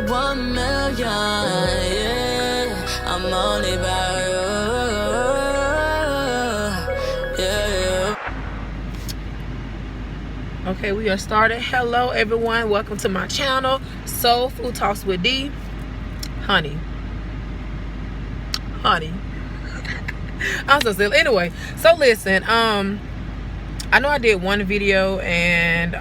1,000,000, yeah. I'm only about you, yeah. Okay, we are started. Hello everyone, welcome to my channel, Soul Food Talks with D. Honey. I'm so silly. Anyway, so listen, I know I did one video and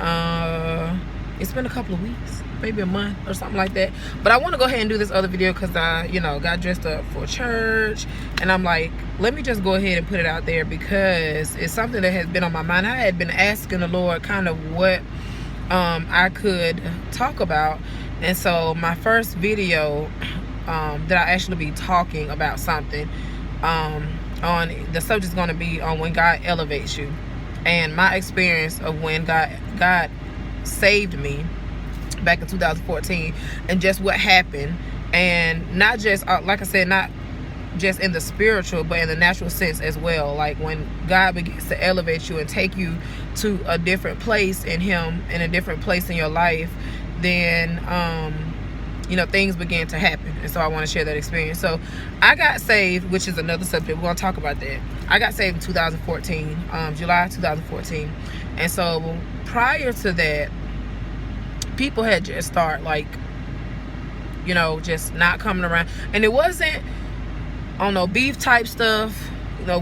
it's been a couple of weeks, maybe a month or something like that, but I want to go ahead and do this other video because I got dressed up for church, and I'm like, let me just go ahead and put it out there because it's something that has been on my mind. I had been asking the Lord kind of what I could talk about, and so my first video that I actually be talking about something on the subject is going to be on when God elevates you, and my experience of when God saved me back in 2014, and just what happened, and not just like I said, not just in the spiritual but in the natural sense as well. Like when God begins to elevate you and take you to a different place in Him, in a different place in your life, then things began to happen. And so I want to share that experience. So I got saved, which is another subject. We're going to talk about that. I got saved in 2014, July 2014. And so prior to that, people had just started just not coming around. And it wasn't on no beef type stuff.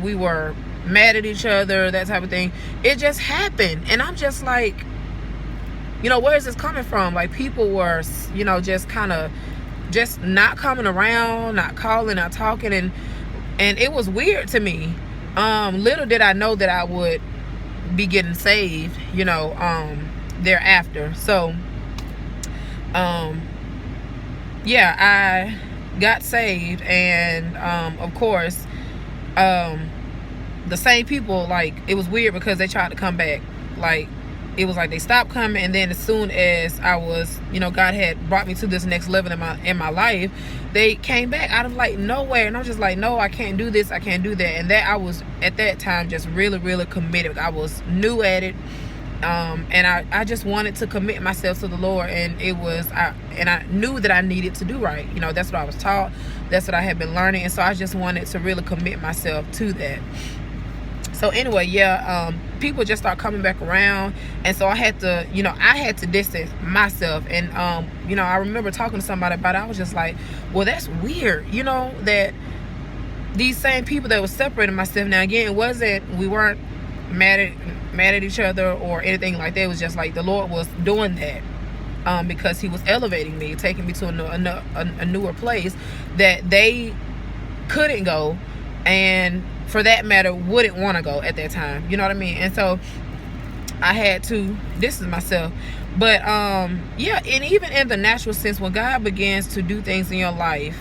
We were mad at each other, that type of thing. It just happened. And I'm just like, where is this coming from? Like, people were, just kind of just not coming around, not calling, not talking. And it was weird to me. Little did I know that I would be getting saved, thereafter. So, I got saved. And, of course, the same people, like, it was weird because they tried to come back. Like, it was like they stopped coming, and then as soon as I was, God had brought me to this next level in my life, they came back out of like nowhere, and I'm just like, no, I can't do this, I can't do that. And that I was at that time just really, really committed. I was new at it, and I just wanted to commit myself to the Lord, and I knew that I needed to do right. That's what I was taught, that's what I had been learning, and so I just wanted to really commit myself to that. So anyway, people just start coming back around, and so I had to distance myself. And I remember talking to somebody about it. I was just like, well, that's weird, that these same people that was separating myself. Now again, we weren't mad at each other or anything like that. It was just like the Lord was doing that because He was elevating me, taking me to a newer place that they couldn't go, and for that matter wouldn't want to go at that time. You know what I mean? And so I had to distance myself. But and even in the natural sense, when God begins to do things in your life,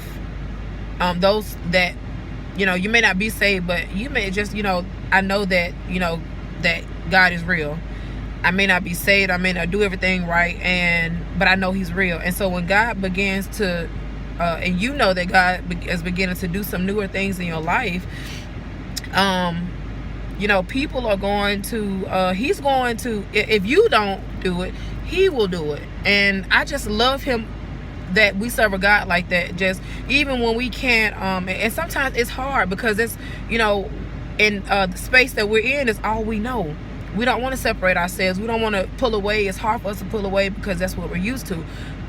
those that you may not be saved, but you may just I know that that God is real. I may not be saved, I may not do everything right, but I know He's real. And so when God begins to and that God is beginning to do some newer things in your life, people are going to He's going to, if you don't do it, He will do it. And I just love Him that we serve a God like that, just even when we can't, and sometimes it's hard because it's in the space that we're in is all we know. We don't want to separate ourselves. We don't want to pull away. It's hard for us to pull away because that's what we're used to.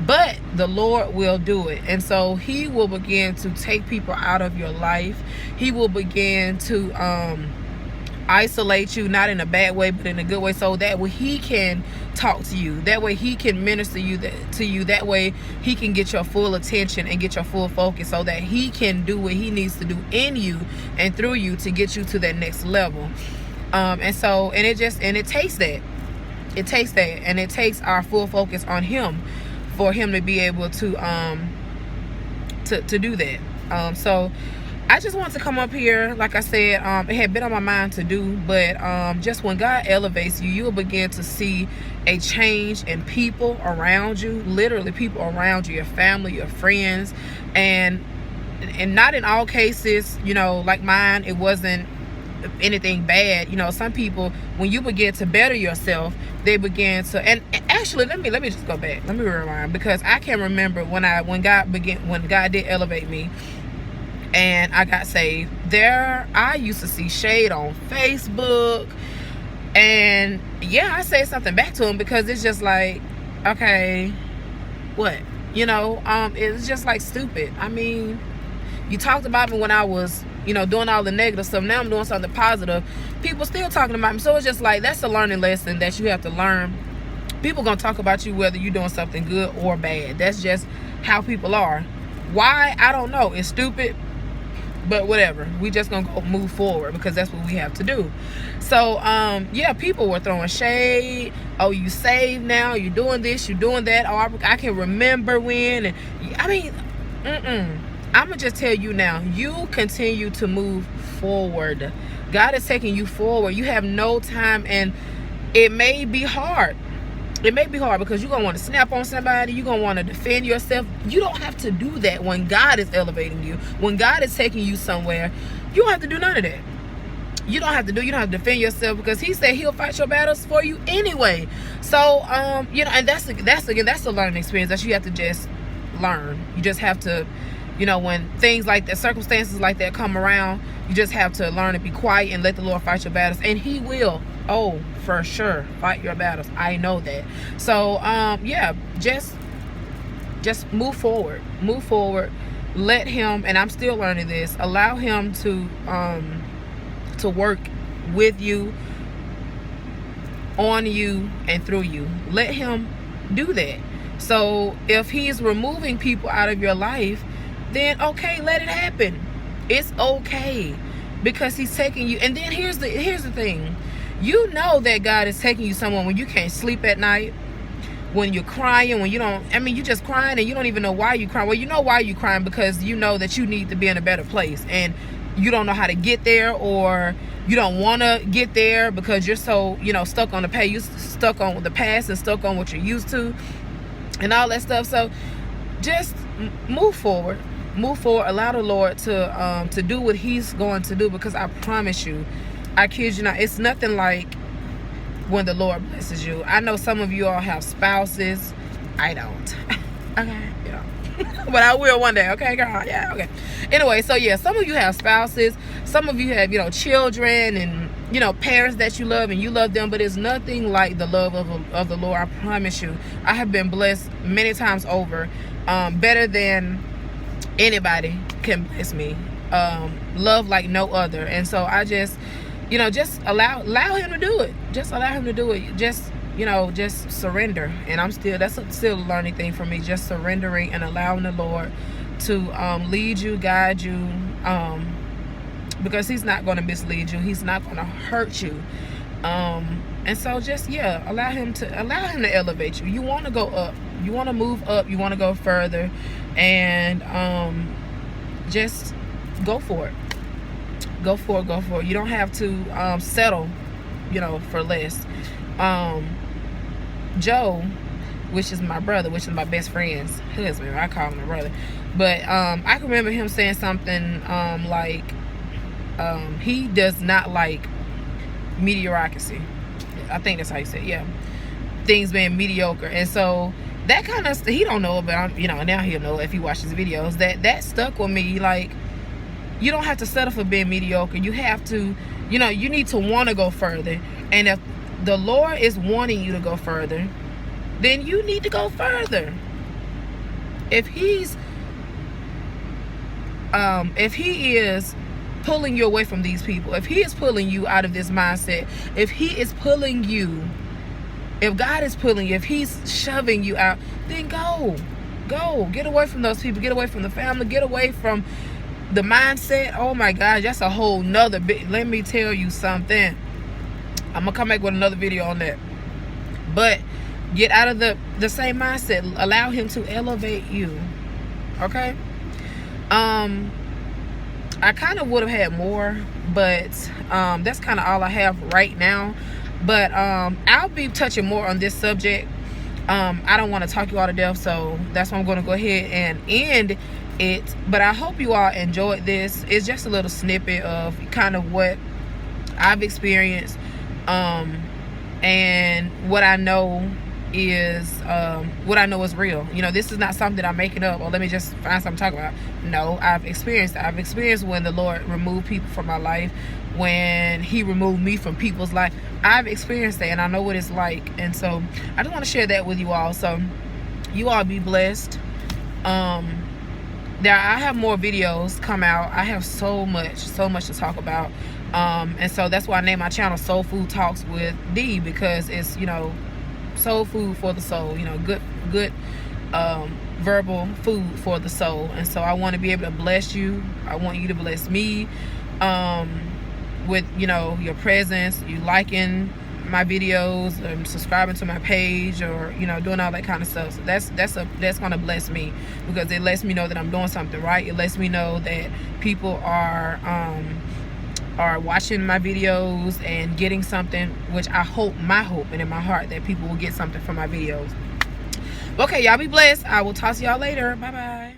But the Lord will do it. And so He will begin to take people out of your life. He will begin to isolate you, not in a bad way, but in a good way, so that way He can talk to you. That way He can minister to you. That way He can get your full attention and get your full focus, so that He can do what He needs to do in you and through you to get you to that next level. And it takes that. And it takes our full focus on Him for Him to be able to do that. So I just want to come up here. Like I said, it had been on my mind to do, but just when God elevates you, you'll begin to see a change in people around you, literally people around you, your family, your friends, and not in all cases, like mine, it wasn't anything bad. Some people, when you begin to better yourself, they begin to, and actually, let me just go back. Let me rewind, because I can remember when God did elevate me and I got saved. I used to see shade on Facebook, and yeah, I say something back to him, because it's just like, okay, what? It's just like stupid. I mean, you talked about me when I was, doing all the negative stuff. Now I'm doing something positive. People still talking about me. So it's just like, that's a learning lesson that you have to learn. People gonna talk about you whether you're doing something good or bad. That's just how people are. Why? I don't know. It's stupid, but whatever. We just gonna go move forward, because that's what we have to do. So yeah, people were throwing shade. Oh, you saved now, you're doing this, you're doing that. Oh, I can remember when. And I mean, I'm gonna just tell you now, you continue to move forward. God is taking you forward. You have no time, and it may be hard. It may be hard, because you're gonna want to snap on somebody. You're gonna want to defend yourself. You don't have to do that when God is elevating you. When God is taking you somewhere, you don't have to do none of that. You don't have to defend yourself, because he said he'll fight your battles for you anyway. So and that's a learning experience that you have to just learn. You just have to, when things like that, circumstances like that come around, you just have to learn to be quiet and let the Lord fight your battles, and he will, for sure, fight your battles. I know that. So yeah, just move forward. Let him, and I'm still learning this, allow him to work with you, on you, and through you. Let him do that. So if he's removing people out of your life, then okay, let it happen. It's okay, because he's taking you. And then here's the thing. That God is taking you somewhere when you can't sleep at night, when you're crying, when you're just crying and you don't even know why you're crying. Well, you know why you're crying, because you know that you need to be in a better place, and you don't know how to get there, or you don't want to get there because you're so, stuck on the past. You're stuck on the past and stuck on what you're used to and all that stuff. So just move forward. Allow the Lord to do what he's going to do, because I promise you, I kid you not, it's nothing like when the Lord blesses you. I know some of you all have spouses. I don't. Okay, but I will one day. Okay, girl. Yeah, okay. Anyway, so yeah, some of you have spouses. Some of you have, children and, parents that you love, and you love them, but it's nothing like the love of the Lord. I promise you. I have been blessed many times over, better than anybody can bless me. Love like no other. And so I just, just allow him to do it. Just allow him to do it. Just surrender. And that's still a learning thing for me. Just surrendering and allowing the Lord to lead you, guide you, because he's not going to mislead you. He's not going to hurt you. And so just, allow him to elevate you. You want to go up. You want to move up. You want to go further. And just go for it. Go for it. You don't have to settle, for less. Joe, which is my brother, which is my best friend's husband, I call him my brother, but I can remember him saying something like he does not like mediocrity. I think that's how you say it. Yeah, things being mediocre. And so that kind of he don't know, but now he'll know if he watches videos. That stuck with me. Like, you don't have to settle for being mediocre. You have to, you need to want to go further. And if the Lord is wanting you to go further, then you need to go further. If he is pulling you away from these people, if he is pulling you out of this mindset, if he is pulling you, if God is pulling you, if he's shoving you out, then go. Get away from those people. Get away from the family. Get away from the mindset. Oh my God, that's a whole nother bit. Let me tell you something. I'm gonna come back with another video on that. But get out of the same mindset. Allow him to elevate you. Okay? I kind of would have had more, but that's kind of all I have right now. But I'll be touching more on this subject. I don't want to talk you all to death, so that's why I'm going to go ahead and end it. But I hope you all enjoyed this. It's just a little snippet of kind of what I've experienced, and what I know is real. You know, this is not something I'm making up, or let me just find something to talk about. No, I've experienced when the Lord removed people from my life, when he removed me from people's life. I've experienced that, and I know what it's like. And so I just want to share that with you all. So you all be blessed. I have more videos come out. I have so much to talk about. And so that's why I named my channel Soul Food Talks with D, because it's, you know, soul food for the soul, you know, good verbal food for the soul. And so I want to be able to bless you. I want you to bless me with, you know, your presence, you liking my videos and subscribing to my page, or, you know, doing all that kind of stuff. So that's gonna bless me, because it lets me know that I'm doing something right. It lets me know that people are watching my videos and getting something, which my hope and in my heart that people will get something from my videos. Okay, y'all be blessed. I will talk to y'all later. Bye bye.